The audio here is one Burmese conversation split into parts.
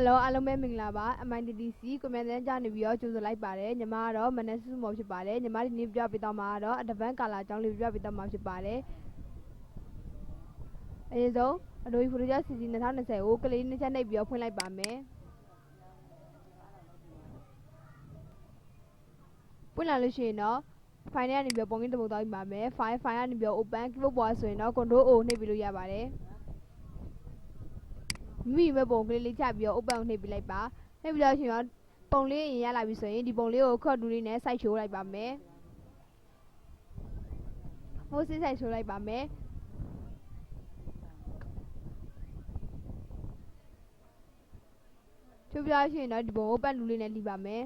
Hello အားလုံးပဲမင်္ဂလာပါ MITDC ကိုမြန်တဲ့ကြားနေပြီးတော့ကြိုဆိုလိုက်ပါတယ်ညီမကတော့မနက်စုမောဖြစ်ပါတယ်ညီမဒီနေ့ပြပေးတော့မှာတော့အတပန်းကာလာအကြောင်းလေးပြပေးတော့မှာဖြစ်ပါတယ်အရင်ဆုံးအဒိုဖိုတိုဂျာ CC 2020ကိုကလေးနှစ်ချက်နှိပ်ပြီးတော့ဖွင့်လိုက်ပါမယ်ဖွင့်လာလို့ရှိရင်တော့ file ထဲကနေပြီးတော့ပုံရင်းတစ်ပုဒ်သွားပြီးပါမယ် file ကနေပြီးတော့ open keyboard ပေါ်ဆိုရင်တော့ control O နှိပ်ပြီးလို့ရပါတယ်မိမိပဲပုံကလေးချပြီးတော့ open ကိုနှိပ်ပြီးလိုက်ပါနှိပ်ပြီးတော့ရှင်ရောပုံလေးရင်ရလာပြီဆိုရင်ဒီပုံလေးကိုခော့တူလေးနဲ့စိုက်ချိုးလိုက်ပါမယ်မိုးစစ်စိုက်ချိုးလိုက်ပါမယ်ချိုးပြရှင်တော့ဒီပုံ open လူလေးနဲ့လှီးပါမယ်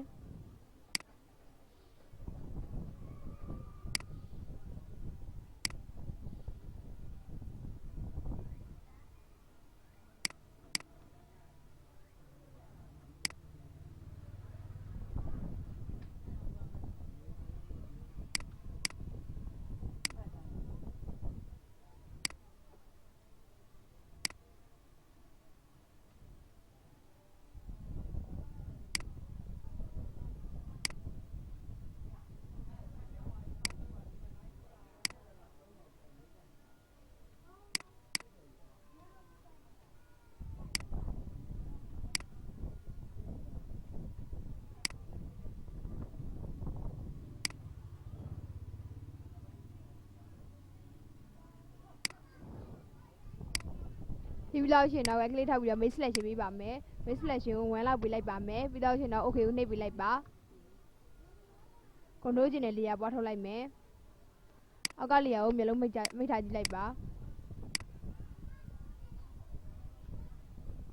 ဒီပြီးတော့ရှင်တော့ကလေးထောက်ပြီးတော့ make selection ပေးပါမယ် make selection ကို1လောက်ပေးလိုက်ပါမယ်ပြီးတော့ရှင်တော့ okay ကိုနှိပ်ပေးလိုက်ပါ control ကျင်တဲ့ layer ပွားထုတ်လိုက်မယ်အောက်က layer ကိုမျက်လုံးမိတ်ထားကြည့်လိုက်ပါ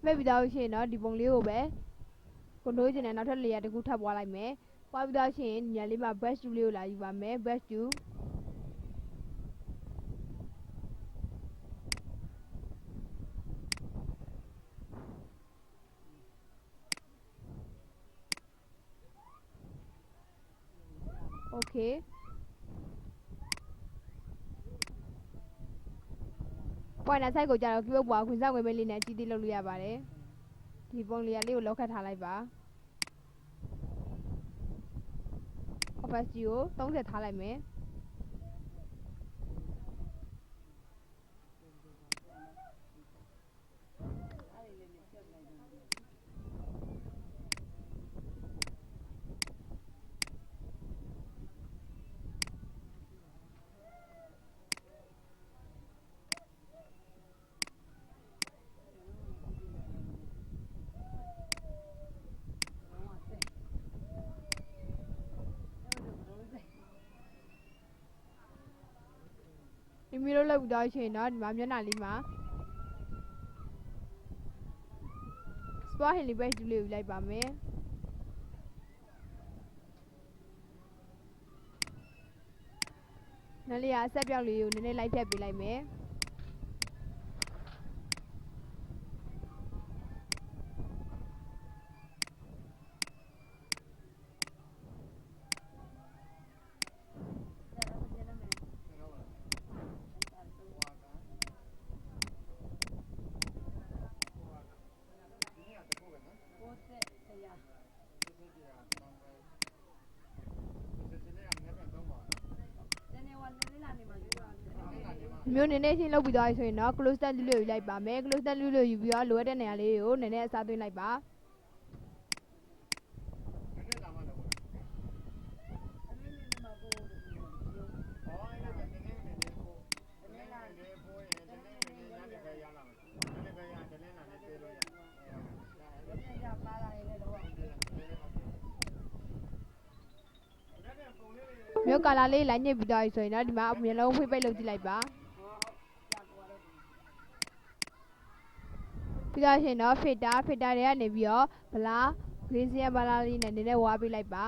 မဲ့ပြီးတော့ရှင်တော့ဒီပုံလေးကိုပဲ control ကျင်တဲ့နောက်ထပ် layer တစ်ခုထပ်ပွားလိုက်မယ်ပွားပြီးတော့ရှင်ညလေးမှာ brush tool လေးကိုလာယူပါမယ် brush tool okay ပွိုင်နာဆိုင်ကိုကြတော့ keyboard ပွားခွင့်စားဝင်မဲ့လေးနဲ့အကြည့်သေးလုပ်လို့ရပါတယ်ဒီပုံလေးကိုလောက်ခတ်ထားလိုက်ပါ opacity ကို30ထားလိုက်မယ်ဒီမီလိုလောက်ပြီးတော့ရှင်တော့ဒီမှာမျက်နှာလေးမှာ spot hand လေးပဲတူလေးယူလိုက်ပါမယ်နားလေးကအဆက်ပြောက်လေးကိုနည်းနည်းလိုက်ဖြတ်ပေးလိုက်မယ်မျိုးနည်းနည်းချင်းလုပ်ပြီးသွားပြီဆိုရင်တော့ close tab လေးယူလိုက်ပါမယ် close tab လေးယူပြီးတော့လိုအပ်တဲ့နေရာလေးကိုနည်းနည်းအစားသွင်းလိုက်ပါမျိုးကာလာလေးလိုက်ညစ်ပြီးသွားပြီဆိုရင်တော့ဒီမှာမျက်လုံးဖွေးပိတ်လုပ်ကြည့်လိုက်ပါပြီးတော့ရှင်တော့ filter တွေကနေပြီးတော့ဘလာ gradient ဘလာလေးနဲ့နည်းနည်းဝါးပေးလိုက်ပါ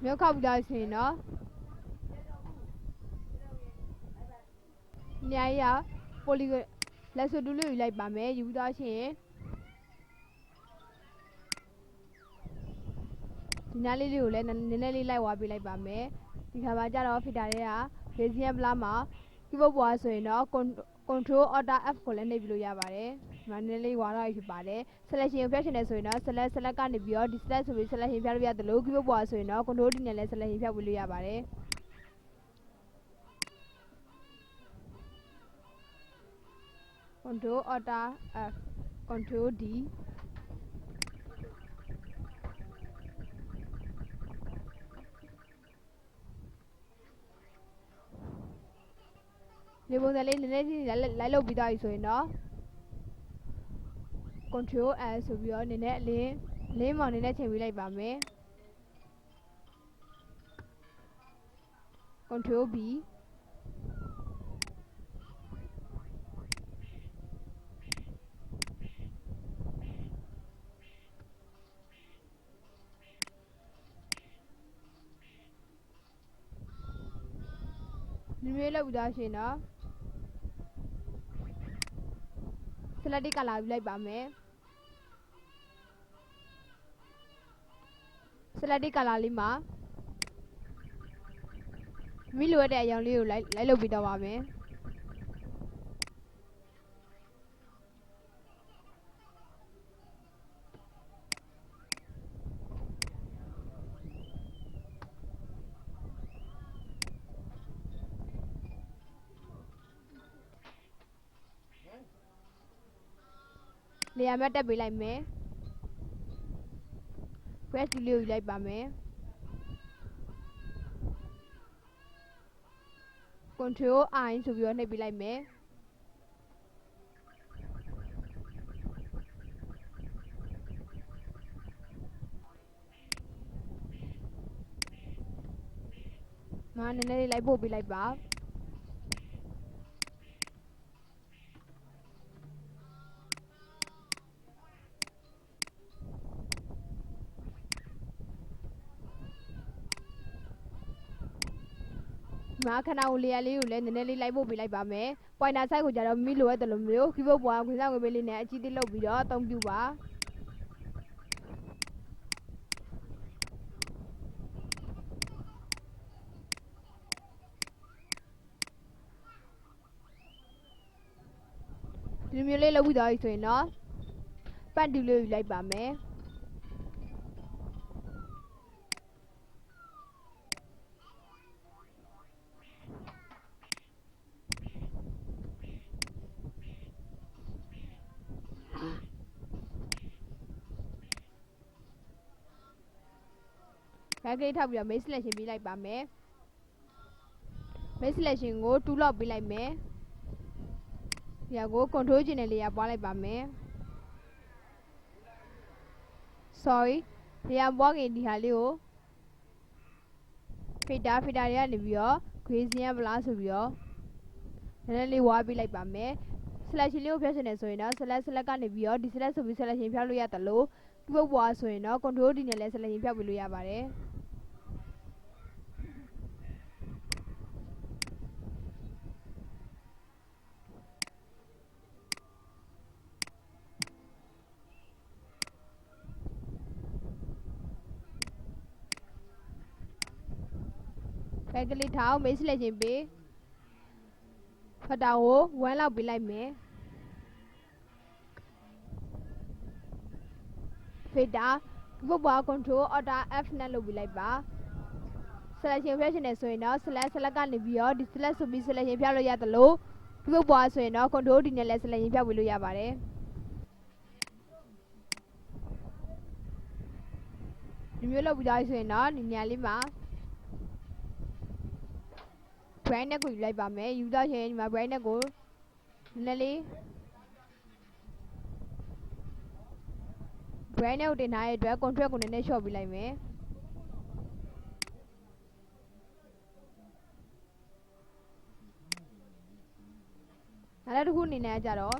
မျိုးခောက်ပြီးတော့ရှင်တော့နေရာရ polygon လက်စွပ်တူးလေးယူလိုက်ပါမယ်ယူပြီးတော့ရှင် ဒီနားလေးကိုလည်းနည်းနည်းလေးလိုက်ဝါပေးလိုက်ပါမယ်ဒီခါမှာကြတော့ filter တွေက gradient blur မှာ keyboard ပေါ်ဆိုရင်တော့ control alt f ကိုလည်းနှိပ်ပြီးလို့ရပါတယ်ဒီမှာနည်းနည်းလေးဝါတော့ဖြစ်ပါတယ် selection ကိုဖျက်ချင်တယ်ဆိုရင်တော့ select ကနေပြီးတော့ ဒီ select ဆိုပြီး selection ဖျက်လို့ရတယ်လို့ keyboard ပေါ်ဆိုရင်တော့ control D နဲ့လည်း selection ဖျက်ပြီးလို့ရပါတယ် control alt f control D ဒီပုံစံလေးနည်းနည်းလေးလိုက်လုပ်ပြီးသားပြီဆိုရင်တော့ control S ဆိုပြီးတော့နည်းနည်းအလင်းမောင်နည်းနည်းချိန်ပေးလိုက်ပါမယ် control B ဒီမျိုးလုပ်ပြီးသားရှင်တော့ select ကလာပြီးလိုက်ပါမယ် select ကလာလေးမှာမိလိုရတဲ့အရောင်လေးကိုလိုက်လုပ်ပြီးတော့ပါမယ်နေရာမဲ့တက်ပေးလိုက်မယ် press ဒီလေးကိုယူလိုက်ပါမယ် control I ဆိုပြီးတော့နှိပ်ပေးလိုက်မယ်ငါနည်းနည်းလေးလိုက်ပို့ပေးလိုက်ပါမှာခဏကိုလေယာလေးကိုလည်းနည်းနည်းလေးလိုက်ပို့ပေးလိုက်ပါမယ် pointer side ကိုကြတော့မိလိုရတယ်လို့မျိုး keyboard ပေါ်ကခွေးစားခွေးပေးလေးနဲ့အကြီးသေးလုပ်ပြီးတော့အသုံးပြုပါဒီမျိုးလေးလုပ်ပြီးတော့ဆိုရင်တော့ပတ်တူလေးယူလိုက်ပါမယ်ဘက်ကလေးထောက်ပြီးတော့ main selection ပေးလိုက်ပါမယ် main selection ကို2လောက်ပေးလိုက်မယ်ဒီဟာကို control ကျင်တဲ့လေယာပွားလိုက်ပါမယ် sorry လေယာပွားခင်ဒီဟာလေးကို filter တွေကနေပြီးတော့ gradient blur ဆိုပြီးတော့နည်းနည်းလေးဝါးပေးလိုက်ပါမယ် selection လေးကိုဖျက်ချင်တယ်ဆိုရင်တော့ select ကနေပြီးတော့ဒီ select ဆိုပြီး selection ဖျက်လို့ရတယ်လို့ keyboard ပေါ်ဆိုရင်တော့ control D နဲ့လည်း selection ဖျက်ပေးလို့ရပါတယ်ဘက်ကလေးထောက် main selection ပေးဖတ်တာကို1လောက်ပေးလိုက်မယ် filter keyboard ပေါ် control alt F နဲ့လုပ်ပေးလိုက်ပါ selection ဖျက်ချင်တယ်ဆိုရင်တော့ select ကနေပြီးတော့ဒီ select ဆိုပြီး selection ဖျက်လို့ရတယ်လို့ keyboard ပေါ်ဆိုရင်တော့ control D နဲ့လည်း selection ဖျက်ပေးလို့ရပါတယ်ဒီမျိုးလုပ်ပြီးသားဆိုရင်တော့ဒီနေရာလေးမှာ brightness ကိုယူလိုက်ပါမယ်ယူသားချင်ဒီမှာ brightness ကိုနည်းနည်းလေး brightness ကိုတင်ထားတဲ့အတွက် contrast ကိုနည်းနည်းလျှော့ပေးလိုက်မယ်နောက်တစ်ခုအနေနဲ့ကြတော့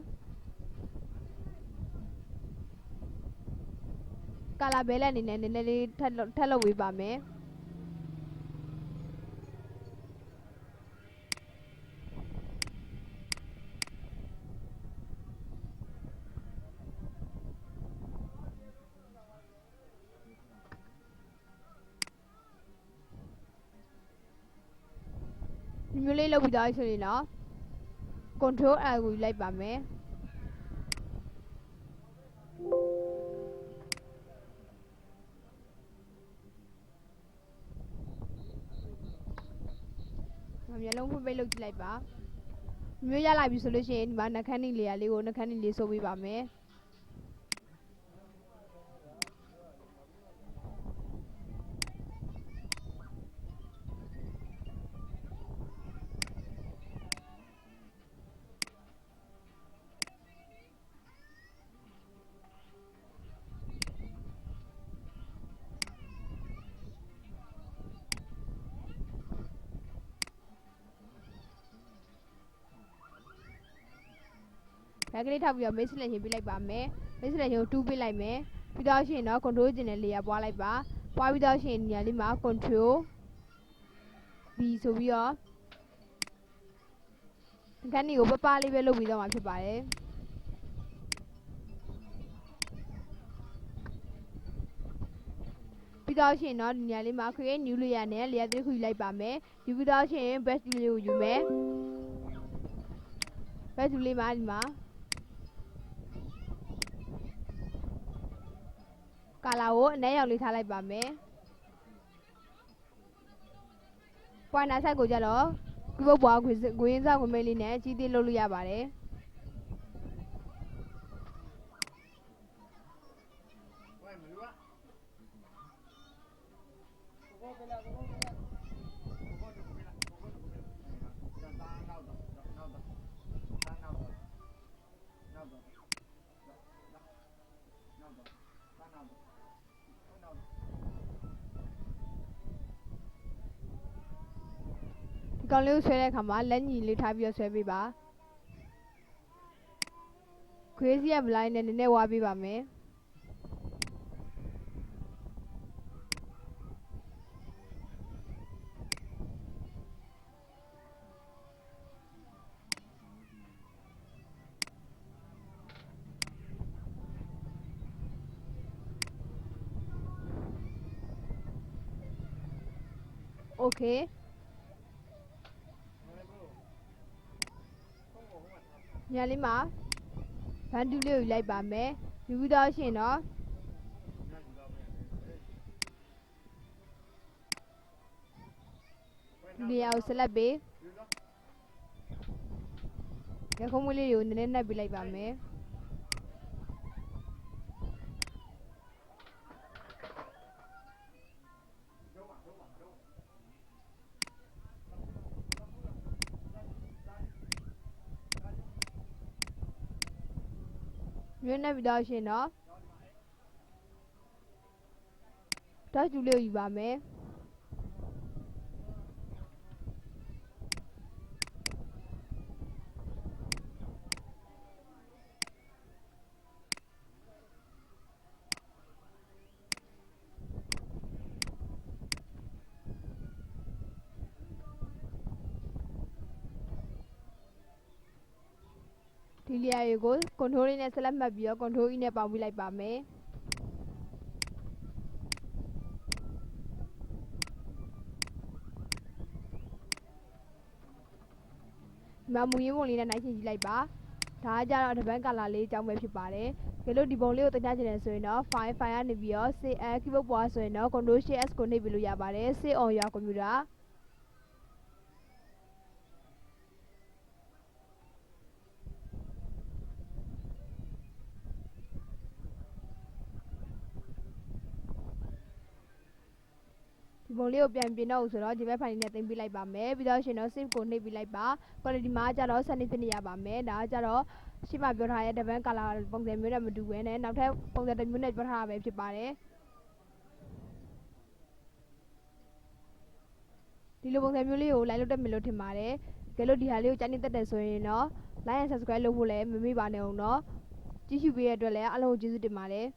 color balance အနေနဲ့နည်းနည်းလေးထပ်လုပ်ပေးပါမယ် မျိုးလေးလုပ်ပြီးသားဆိုရင်တော့ control L ကိုယူလိုက်ပါမယ်မျက်လုံးဖွင့်ပိတ်လုပ်ကြည့်လိုက်ပါမျိုးရလာပြီဆိုလို့ရှိရင်ဒီမှာနှာခမ်းလေးလေးကိုနှာခမ်းလေးဆိုပေးပါမယ်ဘက်ကလေးထောက်ပြီးတော့ mix selection ပေးလိုက်ပါမယ် mix selection ကို2ပေးလိုက်မယ်ပြီးတော့ရှိရင်တော့ control ကျင်တဲ့ layer ပွားလိုက်ပါပွားပြီးတော့ရှိရင်နေရာလေးမှာ control B ဆိုပြီးတော့ခန်းကြီးကိုပပလေးပဲလုပ်ပြီးတော့မှာဖြစ်ပါတယ်ပြီးတော့ရှိရင်တော့ဒီနေရာလေးမှာ create new layer နဲ့ layer 3ခုယူလိုက်ပါမယ်ယူပြီးတော့ရှိရင် best view လေးကိုယူမယ် best view လေးမှာဒီမှာကာလာကိုအနက်ရောက်လေးထားလိုက်ပါမယ်ပွိုင်နာဆက်ကိုကြတော့ဒီဘုတ်ပွားခွေးစားခွေးမဲလေးနဲ့ကြီးသေးလုပ်လို့ရပါတယ်ကောင်းလေးကိုဆွဲတဲ့အခါမှာလက်ညီလေးထားပြီးတော့ဆွဲပေးပါခွေးစီးရဘလိုင်းနဲ့နည်းနည်းဝါပေးပါမယ်โอเคညာလေးမှာဘန်ဒူလေးကိုယူလိုက်ပါမယ်ယူပြီးတော့ရှင်တော့ဒီအောင်ဆက်လက်ပေးရခုံးမွေးလေးတွေကိုနည်းနည်းနှက်ပေးလိုက်ပါမယ်မျိုးနဲ့ပြီးတော့ရှင်တော့တော့ကျူလေးကိုယူပါမယ်ဒီလျာတွေကို control လေးနဲ့ဆက်လက်မှတ်ပြီးတော့ control E နဲ့ပေါင်းပြီးလိုက်ပါမယ်ဒီမှာမူရင်းပုံလေးနဲ့နိုင်ချင်ကြည့်လိုက်ပါဒါကကြတော့တပန်းကာလာလေးအကြောင်းပဲဖြစ်ပါတယ်ကဲလို့ဒီပုံလေးကိုတင်ပြချင်တယ်ဆိုရင်တော့ file ကနေပြီးတော့ save keyboard ပွားဆိုရင်တော့ control shift s ကိုနှိပ်ပြီးလို့ရပါတယ် save on your computerဒီပုံလေးကိုပြန်ပြင်တော့ဆိုတော့ဒီဘက်ဖိုင်လေးနဲ့တင်ပြလိုက်ပါမယ်ပြီးတော့ရှင်တော့ save ကိုနှိပ်ပြီးလိုက်ပါ quality မှာကြတော့ စနစ်ဖြစ်နေရပါမယ်ဒါကကြတော့ရှင်းမပြောထားတဲ့တပန်းကာလာပုံစံမျိုးနဲ့မတူဘဲနဲ့နောက်ထပ်ပုံစံတစ်မျိုးနဲ့ပြောထားတာပဲဖြစ်ပါတယ်ဒီလိုပုံစံမျိုးလေးကို like လုပ်တတ်မယ်လို့ထင်ပါတယ်ကဲလို့ဒီဟာလေးကိုကြိုက်နေတတ်တယ်ဆိုရင်တော့ like and subscribe လုပ်ဖို့လည်းမမေ့ပါနဲ့အောင်တော့ကြည့်ရှုပေးတဲ့အတွက်လည်းအားလုံးကိုကျေးဇူးတင်ပါတယ်